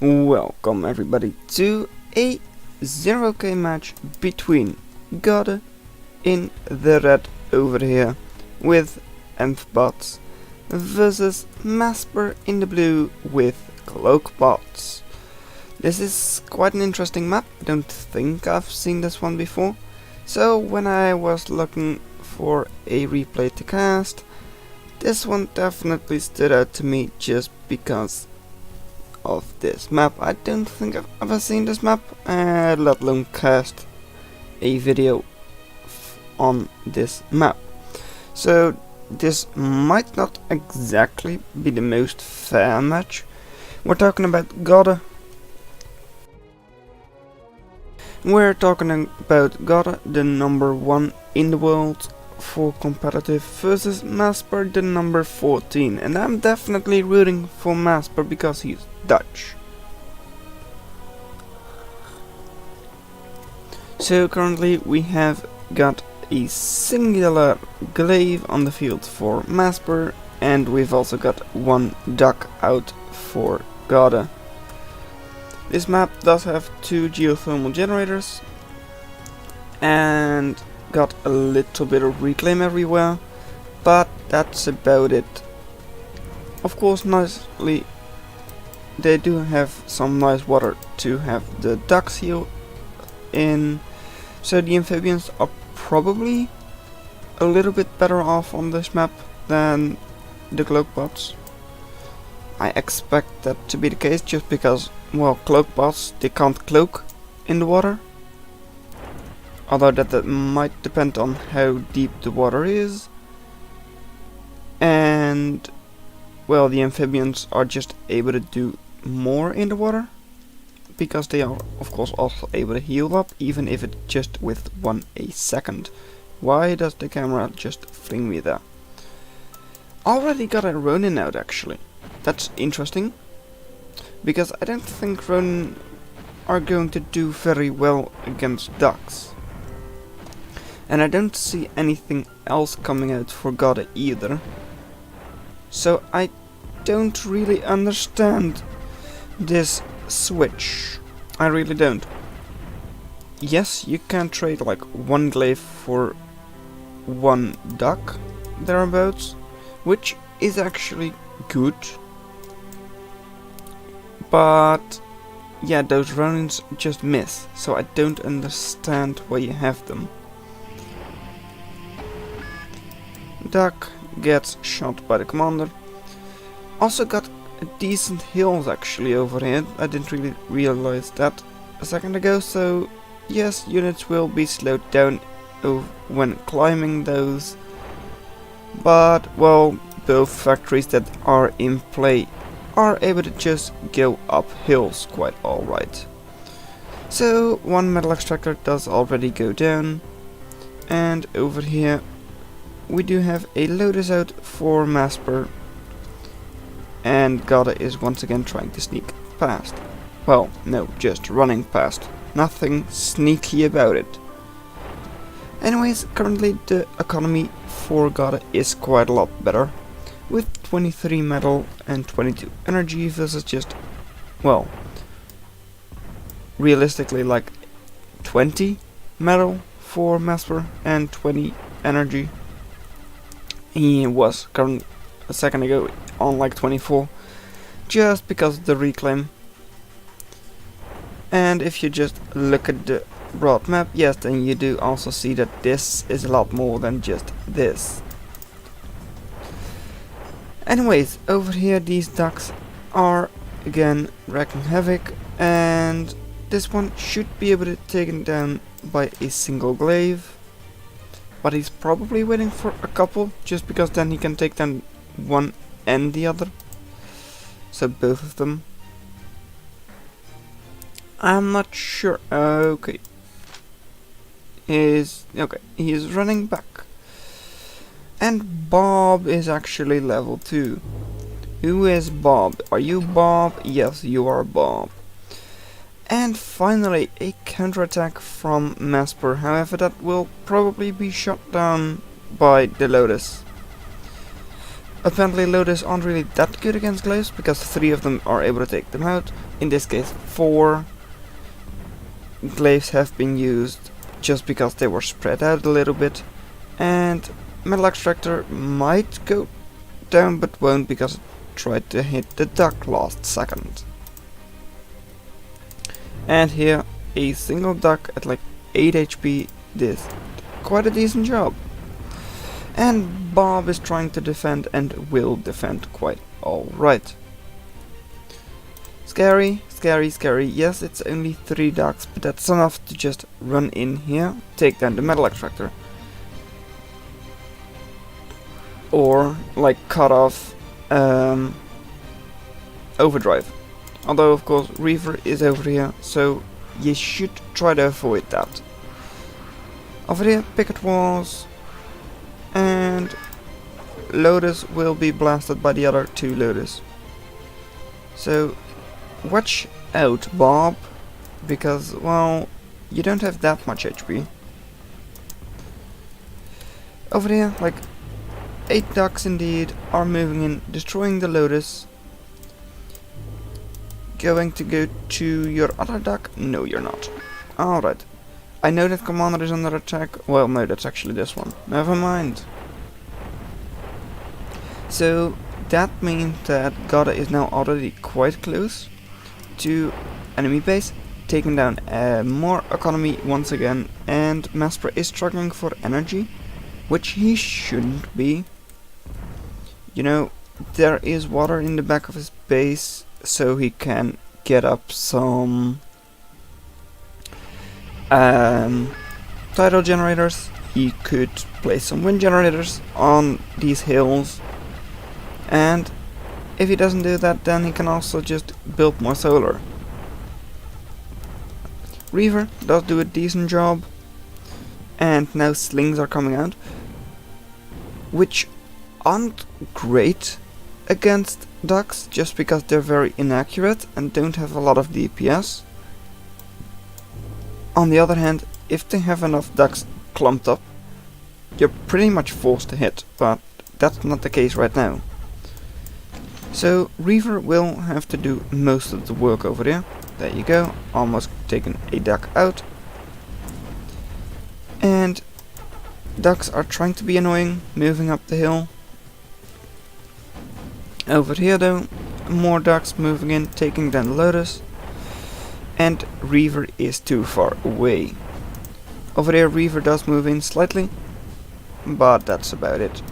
Welcome everybody to a 0k match between Godde in the red over here with Amphibians versus Masper in the blue with Cloakbots. This is quite an interesting map. I don't think I've seen this one before, so when I was looking for a replay to cast, this one definitely stood out to me just because of this map. I don't think I've ever seen this map, let alone cast a video on this map. So this might not exactly be the most fair match. We're talking about Godde. We're talking about Godde, the #1 in the world for competitive, versus Masper, the number 14, and I'm definitely rooting for Masper because he's Dutch. So currently we have got a singular glaive on the field for Masper, and we've also got one duck out for Godde. This map does have 2 geothermal generators and got a little bit of reclaim everywhere, but that's about it. Of course, nicely, they do have some nice water to have the ducks heal in, so the amphibians are probably a little bit better off on this map than the Cloakbots. I expect that to be the case just because, well, Cloakbots, they can't cloak in the water. Although that might depend on how deep the water is. And, well, the amphibians are just able to do more in the water, because they are of course also able to heal up, even if it's just with 1 second. Why does the camera just fling me there? Already got a Ronin out actually. That's interesting, because I don't think Ronin are going to do very well against ducks. And I don't see anything else coming out for Godde either. So I don't really understand this switch. I really don't. Yes, you can trade like 1 glaive for 1 duck, thereabouts, which is actually good. But yeah, those Ronins just miss, so I don't understand why you have them. Duck gets shot by the commander. Also got decent hills actually over here. I didn't really realize that a second ago, so yes, units will be slowed down when climbing those. But, well, both factories that are in play are able to just go up hills quite alright. So, 1 metal extractor does already go down, and over here we do have a Lotus out for Masper, and Godde is once again trying to sneak past. Well, no, just running past. Nothing sneaky about it. Anyways, currently the economy for Godde is quite a lot better, with 23 metal and 22 energy versus just, well, realistically like 20 metal for Masper and 20 energy. He was a second ago on like 24, just because of the reclaim. And if you just look at the broad map, yes, then you do also see that this is a lot more than just this. Anyways, over here these ducks are again wreaking havoc, and this one should be able to take it down by a single glaive. But he's probably waiting for a couple, just because then he can take down one and the other. So both of them. I'm not sure. Okay. He is running back. And Bob is actually level 2. Who is Bob? Are you Bob? Yes, you are Bob. And finally a counterattack from Masper, however that will probably be shot down by the Lotus. Apparently Lotus aren't really that good against glaives, because 3 of them are able to take them out. In this case 4 glaives have been used just because they were spread out a little bit, and Metal Extractor might go down but won't because it tried to hit the duck last second. And here a single duck at like 8 HP did quite a decent job. And Bob is trying to defend and will defend quite alright. Scary, scary, scary. Yes, it's only 3 ducks, but that's enough to just run in here, take down the Metal Extractor. Or, like, cut off Overdrive. Although, of course, Reaver is over here, so you should try to avoid that. Over here, Picket Walls, and Lotus will be blasted by the other 2 Lotus. So, watch out, Bob, because, well, you don't have that much HP. Over here, like, 8 ducks indeed are moving in, destroying the Lotus. Going to go to your other duck? No, you're not. Alright. I know that Commander is under attack. Well, no, that's actually this one. Never mind. So, that means that Godde is now already quite close to enemy base, taking down more economy once again, and Masper is struggling for energy, which he shouldn't be. You know, there is water in the back of his base, so he can get up some tidal generators. He could place some wind generators on these hills, and if he doesn't do that, then he can also just build more solar. Reaver does do a decent job, and now slings are coming out, which aren't great against ducks just because they're very inaccurate and don't have a lot of DPS. On the other hand, if they have enough ducks clumped up, you're pretty much forced to hit, but that's not the case right now. So Reaver will have to do most of the work over there. There you go, almost taken a duck out. And ducks are trying to be annoying, moving up the hill. Over here though, more ducks moving in, taking down the Lotus. And Reaver is too far away. Over there Reaver does move in slightly, but that's about it.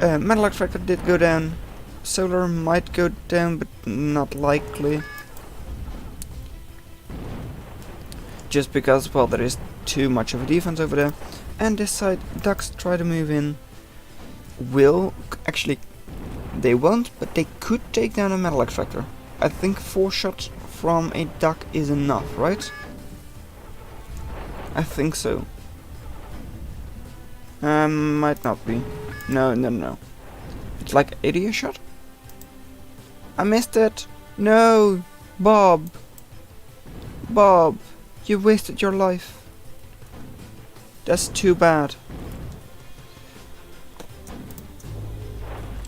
Metal Extractor did go down. Solar might go down, but not likely. Just because, well, there is too much of a defense over there. And this side, ducks try to move in. Will, actually, they won't, but they could take down a Metal Extractor. I think 4 shots from a duck is enough, right? I think so. Might not be. No. It's like 80 a shot? I missed it! No! Bob! Bob! You wasted your life. That's too bad.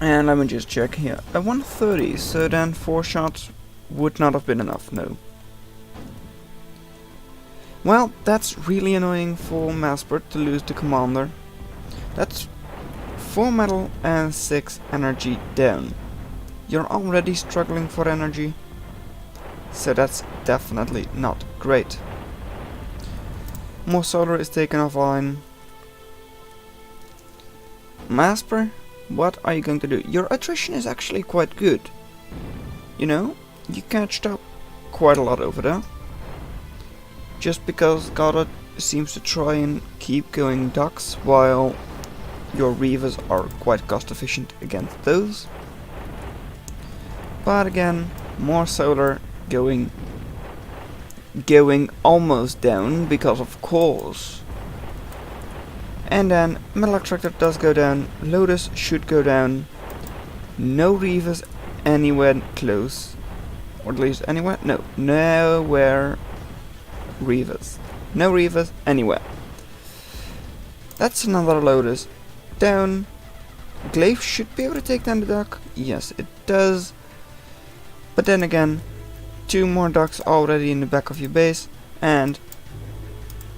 And let me just check here. 130, so then 4 shots would not have been enough, no. Well, that's really annoying for Masper to lose the commander. That's 4 metal and 6 energy down. You're already struggling for energy, so that's definitely not great. More solar is taken offline. Masper, what are you going to do? Your attrition is actually quite good. You know, you catched up quite a lot over there. Just because Godde seems to try and keep going ducks while your Reavers are quite cost efficient against those. But again, more solar going almost down because of course. And then Metal Extractor does go down, Lotus should go down. No Reavers anywhere close. Or at least anywhere? No, nowhere Reavers. No Reavers anywhere. That's another Lotus down. Glaive should be able to take down the duck. Yes, it does. But then again, 2 more ducks already in the back of your base, and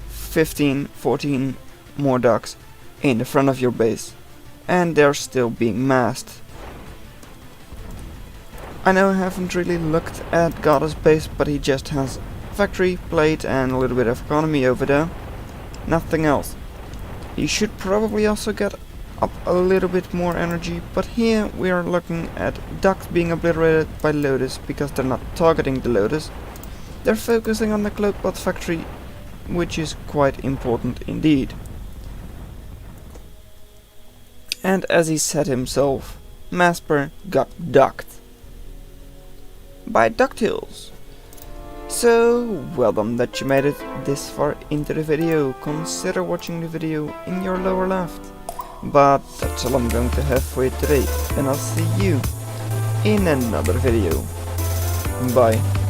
15, 14 more ducks in the front of your base. And they're still being masked. I know I haven't really looked at Godde's base, but he just has factory, plate and a little bit of economy over there. Nothing else. He should probably also get up a little bit more energy, but here we are looking at ducks being obliterated by Lotus because they're not targeting the Lotus. They're focusing on the Cloakbot factory, which is quite important indeed. And as he said himself, Masper got ducked by DuckTales. So, well done that you made it this far into the video. Consider watching the video in your lower left. But that's all I'm going to have for you today, and I'll see you in another video. Bye.